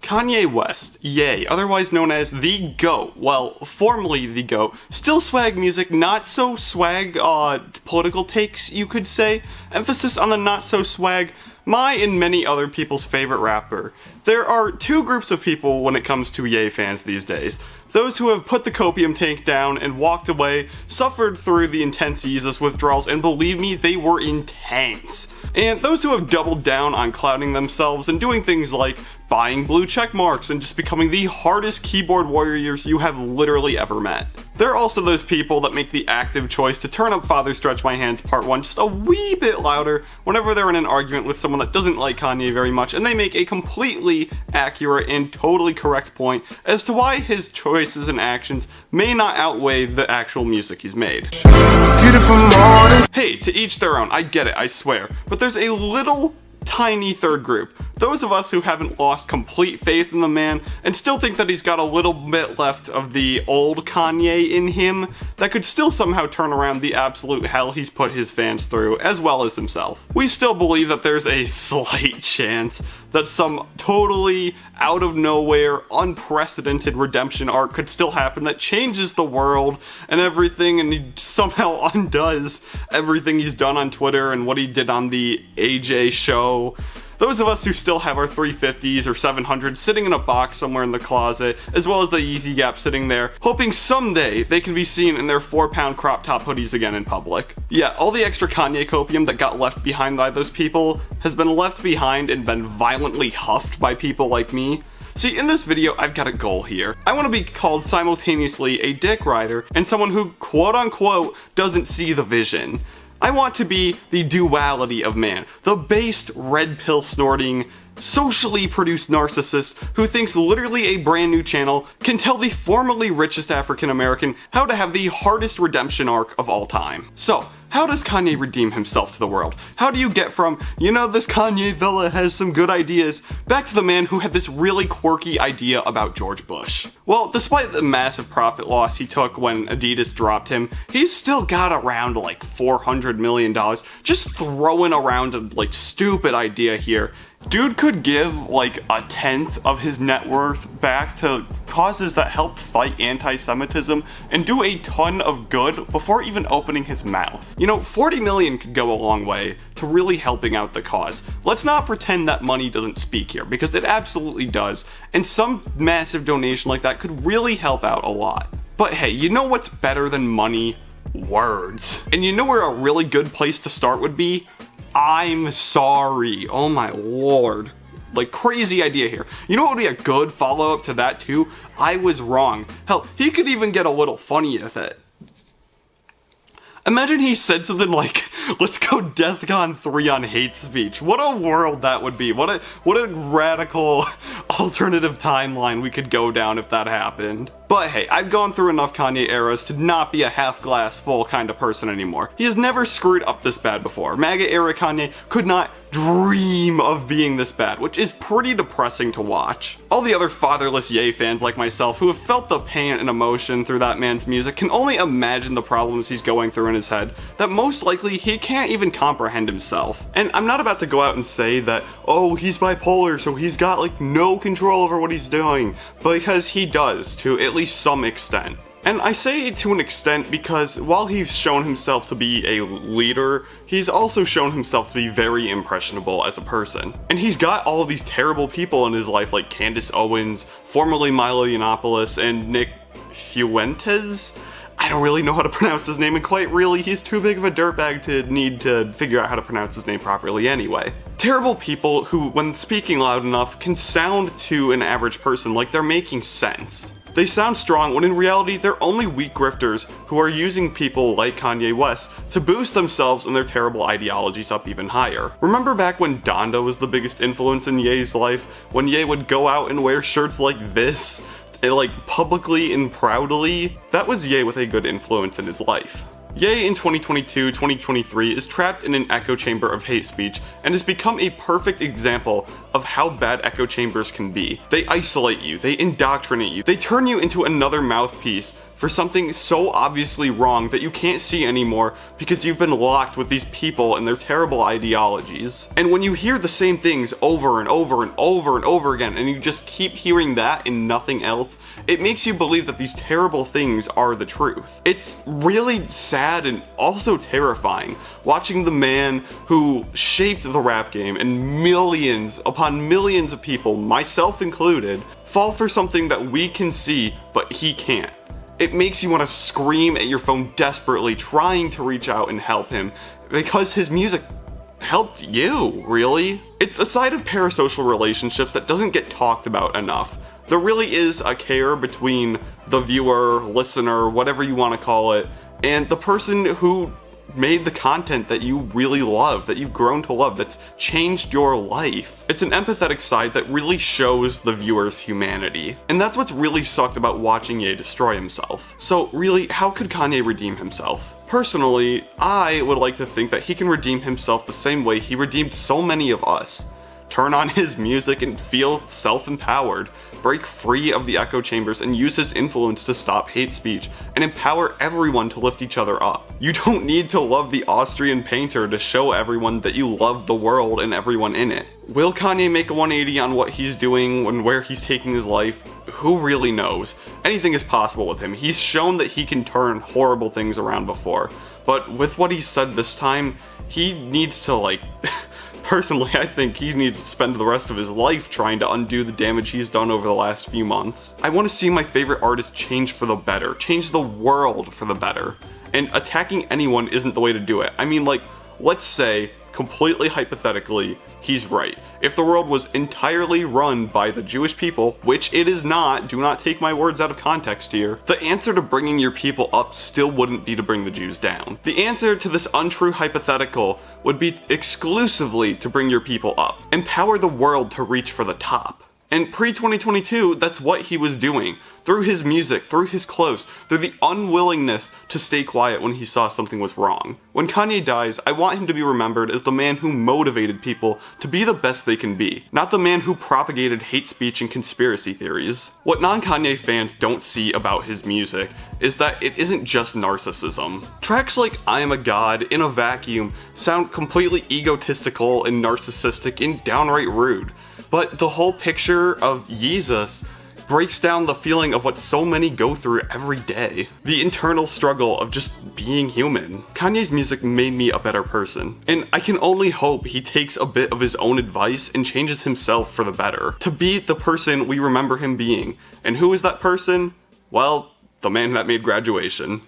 Kanye West, Ye, otherwise known as the GOAT, well, formerly the GOAT, still swag music, not so swag, political takes, you could say. Emphasis on the not so swag, my and many other people's favorite rapper. There are two groups of people when it comes to Ye fans these days. Those who have put the copium tank down and walked away, suffered through the intense Yeezus withdrawals, and believe me, they were intense. And those who have doubled down on clouding themselves and doing things like buying blue check marks and just becoming the hardest keyboard warriors you have literally ever met. There are also those people that make the active choice to turn up Father Stretch My Hands Part 1 just a wee bit louder whenever they're in an argument with someone that doesn't like Kanye very much, and they make a completely accurate and totally correct point as to why his choices and actions may not outweigh the actual music he's made. Beautiful morning. Hey, to each their own, I get it, I swear, but there's a little tiny third group. Those of us who haven't lost complete faith in the man and still think that he's got a little bit left of the old Kanye in him that could still somehow turn around the absolute hell he's put his fans through, as well as himself. We still believe that there's a slight chance that some totally out of nowhere, unprecedented redemption arc could still happen that changes the world and everything, and he somehow undoes everything he's done on Twitter and what he did on the AJ show. Those of us who still have our 350s or 700s sitting in a box somewhere in the closet, as well as the Yeezy Gap sitting there, hoping someday they can be seen in their 4-pound crop top hoodies again in public. Yeah, all the extra Kanye copium that got left behind by those people has been left behind and been violently huffed by people like me. See, in this video, I've got a goal here. I want to be called simultaneously a dick rider and someone who, quote-unquote, doesn't see the vision. I want to be the duality of man, the based, red pill snorting, socially produced narcissist who thinks literally a brand new channel can tell the formerly richest African American how to have the hardest redemption arc of all time. So, how does Kanye redeem himself to the world? How do you get from, you know, this Kanye fella has some good ideas, back to the man who had this really quirky idea about George Bush? Well, despite the massive profit loss he took when Adidas dropped him, he's still got around like $400 million just throwing around a like stupid idea here. Dude could give like a tenth of his net worth back to causes that help fight anti-Semitism and do a ton of good before even opening his mouth. You know, 40 million could go a long way to really helping out the cause. Let's not pretend that money doesn't speak here, because it absolutely does, and some massive donation like that could really help out a lot. But hey, you know what's better than money? Words. And you know where a really good place to start would be? I'm sorry. Oh my lord. Like, crazy idea here. You know what would be a good follow-up to that too? I was wrong. Hell, he could even get a little funny with it. Imagine he said something like, let's go DEFCON 3 on hate speech. What a world that would be. What a radical alternative timeline we could go down if that happened. But hey, I've gone through enough Kanye eras to not be a half glass full kind of person anymore. He has never screwed up this bad before. MAGA era Kanye could not dream of being this bad, which is pretty depressing to watch. All the other fatherless Ye fans like myself who have felt the pain and emotion through that man's music can only imagine the problems he's going through in his head that most likely he can't even comprehend himself. And I'm not about to go out and say that, oh, he's bipolar, so he's got like no control over what he's doing, because he does to at least some extent. And I say to an extent because while he's shown himself to be a leader, he's also shown himself to be very impressionable as a person. And he's got all of these terrible people in his life like Candace Owens, formerly Milo Yiannopoulos, and Nick Fuentes? I don't really know how to pronounce his name, and quite really, he's too big of a dirtbag to need to figure out how to pronounce his name properly anyway. Terrible people who, when speaking loud enough, can sound to an average person like they're making sense. They sound strong when in reality they're only weak grifters who are using people like Kanye West to boost themselves and their terrible ideologies up even higher. Remember back when Donda was the biggest influence in Ye's life, when Ye would go out and wear shirts like this, like publicly and proudly? That was Ye with a good influence in his life. Ye in 2022-2023 is trapped in an echo chamber of hate speech and has become a perfect example of how bad echo chambers can be. They isolate you, they indoctrinate you, they turn you into another mouthpiece for something so obviously wrong that you can't see anymore because you've been locked with these people and their terrible ideologies. And when you hear the same things over and over and over and over again, and you just keep hearing that and nothing else, it makes you believe that these terrible things are the truth. It's really sad and also terrifying watching the man who shaped the rap game and millions upon millions of people, myself included, fall for something that we can see but he can't. It makes you want to scream at your phone desperately, trying to reach out and help him, because his music helped you, really. It's a side of parasocial relationships that doesn't get talked about enough. There really is a care between the viewer, listener, whatever you want to call it, and the person who made the content that you really love, that you've grown to love, that's changed your life. It's an empathetic side that really shows the viewer's humanity. And that's what's really sucked about watching Ye destroy himself. So really, how could Kanye redeem himself? Personally, I would like to think that he can redeem himself the same way he redeemed so many of us. Turn on his music and feel self-empowered, break free of the echo chambers and use his influence to stop hate speech, and empower everyone to lift each other up. You don't need to love the Austrian painter to show everyone that you love the world and everyone in it. Will Kanye make a 180 on what he's doing and where he's taking his life? Who really knows? Anything is possible with him. He's shown that he can turn horrible things around before, but with what he said this time, he needs to personally, I think he needs to spend the rest of his life trying to undo the damage he's done over the last few months. I want to see my favorite artist change for the better, change the world for the better. And attacking anyone isn't the way to do it. I mean, let's say, completely hypothetically, he's right. If the world was entirely run by the Jewish people, which it is not, do not take my words out of context here, the answer to bringing your people up still wouldn't be to bring the Jews down. The answer to this untrue hypothetical would be exclusively to bring your people up. Empower the world to reach for the top. And pre-2022, that's what he was doing. Through his music, through his clothes, through the unwillingness to stay quiet when he saw something was wrong. When Kanye dies, I want him to be remembered as the man who motivated people to be the best they can be, not the man who propagated hate speech and conspiracy theories. What non-Kanye fans don't see about his music is that it isn't just narcissism. Tracks like I Am a God, In a Vacuum sound completely egotistical and narcissistic and downright rude. But the whole picture of Jesus breaks down the feeling of what so many go through every day. The internal struggle of just being human. Kanye's music made me a better person, and I can only hope he takes a bit of his own advice and changes himself for the better, to be the person we remember him being. And who is that person? Well, the man that made Graduation.